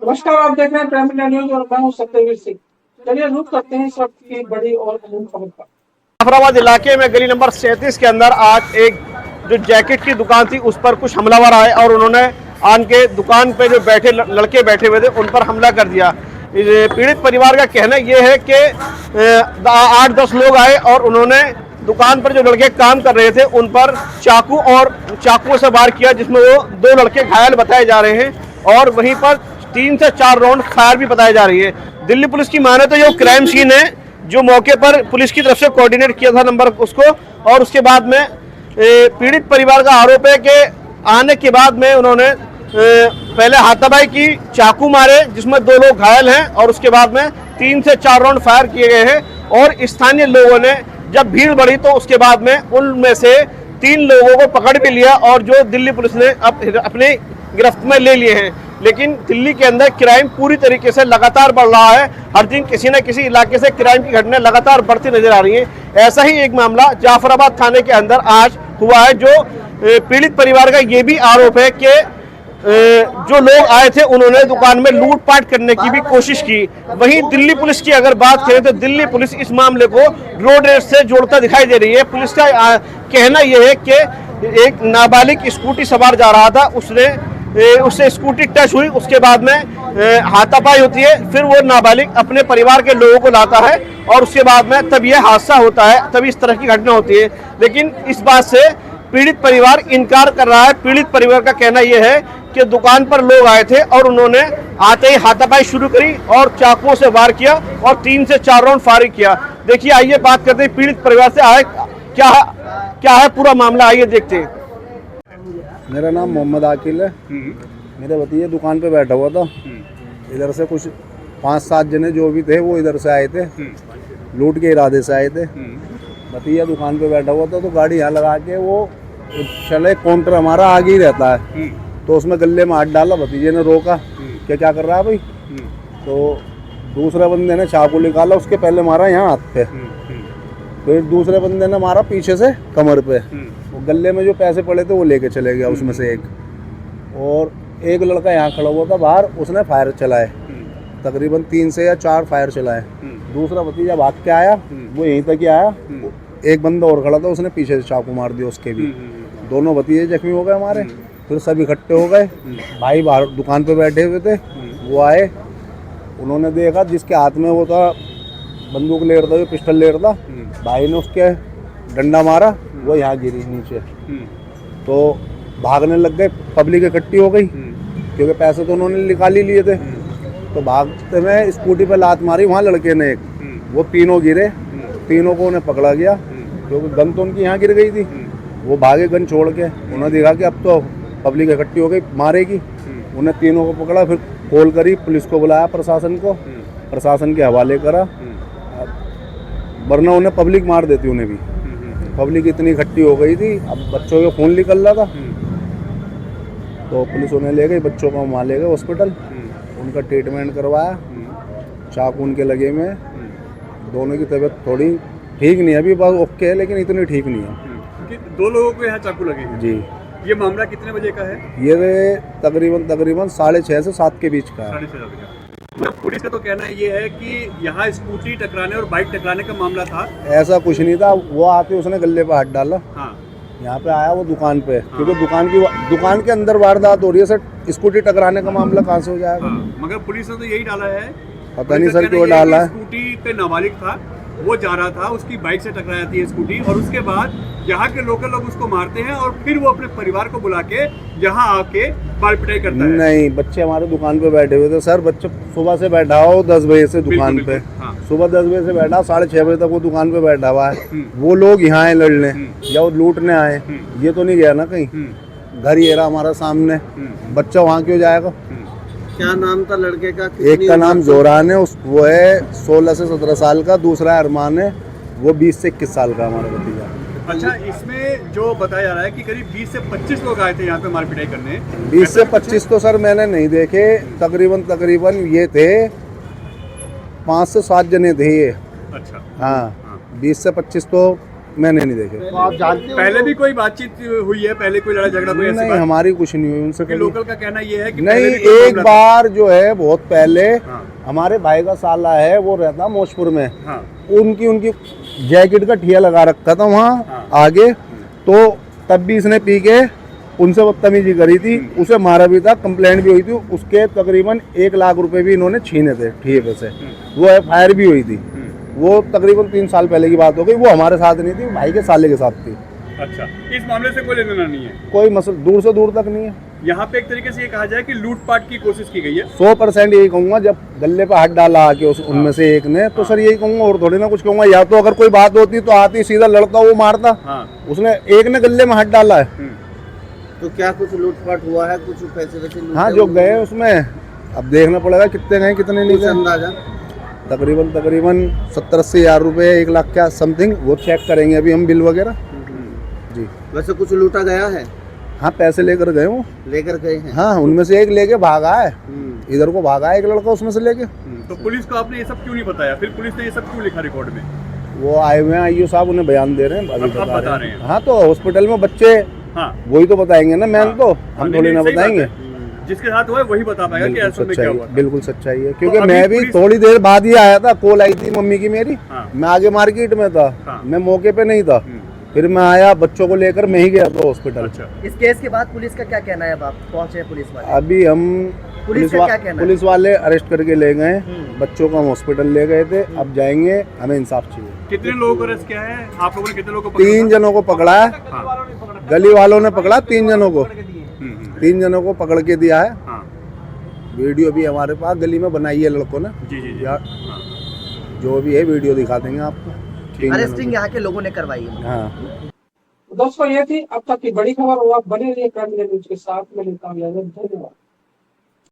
नमस्कार, आप देख रहे हैं प्राइम इंडिया न्यूज और मैं हूं सत्यवीर सिंह। चलिए रुक करते हैं इस वक्त की बड़ी और अहम खबर पर। जाफराबाद इलाके में गली नंबर 37 के अंदर आज एक जो जैकेट की दुकान थी उस पर कुछ हमलावर आए और उन्होंने आन के दुकान पे जो बैठे लड़के बैठे हुए थे उन पर हमला कर दिया। पीड़ित परिवार का कहना यह है कि 8-10 लोग आए और उन्होंने दुकान पर जो लड़के काम कर रहे थे उन पर चाकुओं से वार किया, जिसमें वो 2 लड़के घायल बताए जा रहे हैं और वहीं पर 3 से 4 राउंड फायर भी बताई जा रही है। दिल्ली पुलिस की माने तो जो क्राइम सीन है, जो मौके पर पुलिस की तरफ से कोऑर्डिनेट किया था नंबर उसको, और उसके बाद में पीड़ित परिवार का आरोप है कि आने के बाद में उन्होंने पहले हाथापाई की, चाकू मारे जिसमें 2 लोग घायल हैं और उसके बाद में 3 से 4 राउंड फायर किए गए हैं। और स्थानीय लोगों ने जब भीड़ बढ़ी तो उसके बाद में उनमें से 3 लोगों को पकड़ भी लिया और जो दिल्ली पुलिस ने अपने गिरफ्त में ले लिए हैं। लेकिन दिल्ली के अंदर क्राइम पूरी तरीके से लगातार बढ़ रहा है। हर दिन किसी न किसी इलाके से क्राइम की घटनाएं लगातार बढ़ती नजर आ रही हैं। ऐसा ही एक मामला जाफराबाद थाने के अंदर आज हुआ है, जो पीड़ित परिवार का ये भी आरोप है कि जो लोग आए थे उन्होंने दुकान में लूटपाट करने की भी कोशिश की। वहीं दिल्ली पुलिस की अगर बात करें तो दिल्ली पुलिस इस मामले को रोड रेस से जोड़ता दिखाई दे रही है। पुलिस का कहना यह है कि एक नाबालिग स्कूटी सवार जा रहा था, उससे स्कूटी टच हुई, उसके बाद में हाथापाई होती है, फिर वो नाबालिग अपने परिवार के लोगों को लाता है और उसके बाद में तब यह हादसा होता है, तभी इस तरह की घटना होती है। लेकिन इस बात से पीड़ित परिवार इनकार कर रहा है। पीड़ित परिवार का कहना यह है कि दुकान पर लोग आए थे और उन्होंने आते ही हाथापाई शुरू करी और चाकुओं से वार किया और 3 से 4 राउंड फायरिंग किया। देखिए, आइए बात करते हैं पीड़ित परिवार से, आए क्या है पूरा मामला, आइए देखते हैं। मेरा नाम मोहम्मद आकिल है। मेरे भतीजे दुकान पे बैठा हुआ था। इधर से कुछ 5-7 जने जो भी थे वो इधर से आए थे, लूट के इरादे से आए थे। भतीजा दुकान पे बैठा हुआ था तो गाड़ी यहाँ लगा के वो चले, काउंटर हमारा आगे ही रहता है, तो उसमें गले में हाथ डाला। भतीजे ने रोका कि क्या कर रहा है भाई, तो दूसरे बंदे ने चाकू निकाला, उसके पहले मारा यहाँ हाथ पे, फिर दूसरे बंदे ने मारा पीछे से कमर पे। वो गले में जो पैसे पड़े थे वो लेके चले गया उसमें से एक, और एक लड़का यहाँ खड़ा हुआ था बाहर, उसने फायर चलाए, तकरीबन 3 से या 4 फायर चलाए। दूसरा भतीजा भाग के आया, वो यहीं तक ही आया। एक बंदा और खड़ा था, उसने पीछे से चाकू मार दिया उसके भी। दोनों भतीजे जख्मी हो गए हमारे। फिर सब इकट्ठे हो गए, भाई बाहर दुकान पे बैठे हुए थे, वो आए, उन्होंने देखा जिसके हाथ में वो था बंदूक ले रहा था, पिस्टल ले रहा था, भाई ने उसके डंडा मारा, वो यहाँ गिरी नीचे। तो भागने लग गए, पब्लिक इकट्ठी हो गई क्योंकि पैसे तो उन्होंने निकाल ही लिए थे। तो भागते में स्कूटी पे लात मारी वहाँ लड़के ने एक, वो तीनों गिरे, तीनों को उन्हें पकड़ा गया क्योंकि गन तो उनकी यहाँ गिर गई थी। वो भागे गन छोड़ के, उन्होंने देखा कि अब तो पब्लिक इकट्ठी हो गई मारेगी, उन्हें तीनों को पकड़ा, फिर कॉल करी, पुलिस को बुलाया, प्रशासन को, प्रशासन के हवाले करा, वरना उन्हें पब्लिक मार देती उन्हें भी। पब्लिक इतनी इकट्ठी हो गई थी, अब बच्चों का खून निकल रहा था, तो पुलिस उन्हें ले गई, बच्चों को वहाँ ले गए हॉस्पिटल, उनका ट्रीटमेंट करवाया, चाकू उनके लगे में, दोनों की तबीयत थोड़ी ठीक नहीं है, अभी बस ओके है लेकिन इतनी ठीक नहीं है। 2 लोगों को यहाँ चाकू लगे हैं। जी। ये मामला कितने बजे का है? ये तकरीबन 6:30 से 7 के बीच का है। 6:30 बजे। पुलिस का तो कहना ये है कि यहाँ स्कूटी टकराने और बाइक टकराने का मामला था। ऐसा कुछ नहीं था, वो आते उसने गले पे हाथ डाला, हाँ। यहाँ पे आया वो दुकान पे, क्योंकि दुकान के अंदर वारदात हो रही है सर, स्कूटी टकराने का मामला कहाँ से हो जाएगा? हाँ, मगर पुलिस ने तो यही डाला है, पता नहीं सर क्यों डाला है। स्कूटी पे नाबालिग था, वो जा रहा था, उसकी बाइक से टकरा जाती है स्कूटी, और उसके बाद यहाँ के लोकल लोग उसको मारते हैं और फिर वो अपने परिवार को बुला के यहाँ आके मार पिटाई करता है। नहीं, बच्चे हमारे दुकान पे बैठे हुए थे सर, बच्चे सुबह से बैठा हो 10 बजे से दुकान पे, सुबह 10 बजे से बैठा, 6:30 बजे तक वो दुकान पे बैठा हुआ है। वो लोग यहाँ आए लड़ने या वो लूटने आए, ये तो नहीं गया ना कहीं, घर ही रहा हमारा सामने, बच्चा वहाँ क्यों जाएगा? क्या नाम था लड़के का? एक का नाम जोरान है, वो है 16 से 17 साल का, दूसरा अरमान है, वो 20 से 21 साल का हमारा भतीजा। अच्छा, इसमें जो बताया जा रहा है कि करीब 20 से 25 लोग आए थे यहाँ पे मार पिटाई करने। 20 से 25 तो सर मैंने नहीं देखे, तकरीबन ये थे 5 से 7 जने थे ये। अच्छा। हाँ, 20 से 25 तो मैंने नहीं देखे। तो आप जानते हो पहले भी कोई बातचीत हुई है, पहले कोई लड़ाई झगड़ा कोई ऐसी नहीं, बात? हमारी कुछ नहीं हुई उनसे क्योंकि कभी। लोकल का कहना ये है कि नहीं, पहले भी कोई एक मामला बार जो है बहुत पहले हाँ। हमारे भाई का साला है, वो रहता मौजपुर में, था। हाँ, उनकी जैकेट का ठिया लगा रखा था वहाँ हाँ। आगे, तो तब भी इसने पी के उनसे बदतमीजी करी थी, उसे मारा भी था, कंप्लेंट भी हुई थी, उसके तकरीबन 1 लाख रुपए भी इन्होंने छीने थे ठिए पे से, वो FIR भी हुई थी। वो तकरीबन 3 साल पहले की बात हो गई, वो हमारे साथ नहीं थी, वो भाई के साले के साथ थी। अच्छा, इस मामले से कोई लेना देना नहीं है। कोई मसला दूर से दूर तक नहीं है। यहाँ पे एक तरीके से ये कहा जाए कि लूटपाट की कोशिश की गई है। 100% यही कहूंगा, जब गले पे हाथ डाला आके उनमें से एक ने, तो सर यही कहूंगा, और थोड़ी ना कुछ कहूंगा। या तो अगर कोई बात होती तो आती सीधा लड़ता, वो मारता, हाँ। उसने एक ने गले में हाथ डाला है। तो क्या कुछ लूटपाट हुआ है, कुछ पैसे वैसे लूटे हाँ, जो होंगे? गए उसमें अब देखना पड़ेगा कितने गए कितने नहीं कुछ गए। अंदाजा? तकरीबन 70-80 हज़ार रुपए, 1 लाख क्या समथिंग, वो चेक करेंगे अभी हम बिल वगैरह जी। वैसे कुछ लूटा गया है, हाँ, पैसे लेकर गए वो। लेकर गए हैं। हाँ, उनमें से एक लेके भागा है, इधर को भागा है एक लड़का उसमें से लेके। तो पुलिस को आपने ये सब क्यों नहीं बताया? फिर पुलिस ने ये सब क्यों लिखा रिकॉर्ड में? वो आए हुए हैं IO साहब, उन्हें बयान दे रहे हैं, अभी अब बता रहे हैं। हाँ, तो हॉस्पिटल में बच्चे हाँ, वही तो बताएंगे ना, मैम तो हाँ, हम नहीं, थोड़ी नहीं, ना सही बात बताएंगे। है। जिसके साथ हुआ है वही बता पाएगा कि बिल्कुल असल में क्या सच्चाई हुआ है, था। बिल्कुल सच्चाई है, क्योंकि अभी मैं भी पुलिस- थोड़ी देर बाद ही आया था, कॉल आई थी मम्मी की मेरी, हाँ। मैं आगे मार्केट में था, हाँ। मैं मौके पे नहीं था, फिर मैं आया, बच्चों को लेकर मैं ही गया था हॉस्पिटल। अच्छा, इस केस के बाद पुलिस का क्या कहना है? अब आप पहुंचे हैं पुलिस वाले? अभी हम पुलिस का क्या कहना है? पुलिस वाले अरेस्ट करके ले गए, बच्चों को हम हॉस्पिटल ले गए थे, अब जाएंगे, हमें इंसाफ चाहिए। कितने लोगों को अरेस्ट किया है? आप लोगों ने कितने लोगों को पकड़ा 3 था? जनों को पकड़ा है, हाँ। गली वालों ने पकड़ा 3 जनों को, हम्म, 3 जनों को पकड़ के दिया है। हाँ। वीडियो भी हमारे पास गली में बनाई है लड़कों ने, जी जी जी। या हाँ। जो भी है वीडियो दिखा देंगे आपको। 3 जनों अरेस्टिंग यहाँ के लोगों ने करवाई है। की। हाँ, दोस्तों, ये थी अब तक की बड़ी खबर, और आप बने रहिए क्राइम न्यूज़ के साथ। मैं लेता हूँ इजाजत। धन्यवाद।